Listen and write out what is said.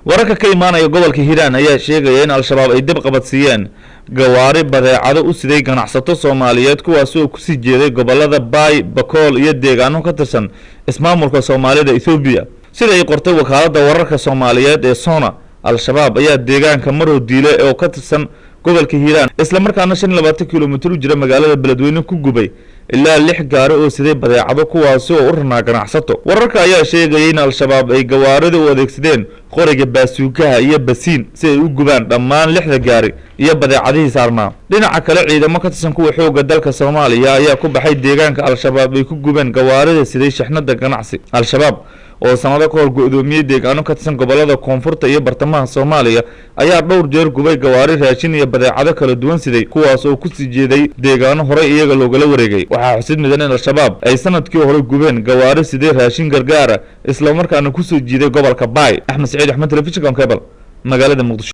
wararka ka imaanaya gobolka Hiiraan ayaa sheegaya in al-shabaab ay dib qabadsiiyeen gawaari badeecado u siday ganacsato Soomaaliyeed kuwaas oo ku sii jeeday gobolada Bay, Bakool iyo deegaano ka tirsan ismaamulka Soomaalida Itoobiya. sida ay qortay wakaaladda wararka Soomaaliyeed ee Sona, al-shabaab ayaa deegaanka Maro Diile oo ka tirsan gobolka Hiiraan isla markaana 25 kiiloomitir u jira magaalada Beledweyne ku gubay ilaa 6 gaari oo siday badeecado kuwaas oo u ranaa ganacsato. wararka ayaa sheegay in al-shabaab ay gawaarida u adeegsadeen qoriga baasuukaha iyo basiin si ay u gubaan dhammaan 6 gaari iyo badeecadihii saarnaa. dhinaca kale ciidamo ka tirsan kuwa xoogga dalka Soomaaliya ayaa ku baxay deegaanka al-shabaab ay ku gubeen gawaarida siday shixnada ganacsi. al-shabaab oo sanado ka hor go'doomiyay deegaano ka tirsan gobolada koonfurta iyo bartamaha Soomaaliya ayaa dhowr jeer gubay gawaari raashin iyo badeecado kala duwan siday kuwaas oo ku sii jeeday deegaano hore iyaga looga wareegay. waxaa xusid mudan in al-shabaab ay sanadkii hore gubeen gawaari siday raashin gargaara isla markaana ku soo jiiday gobolka Bay. Axmed Saciid Axmed, Telefishinka Cable, magaalada Muqdisho.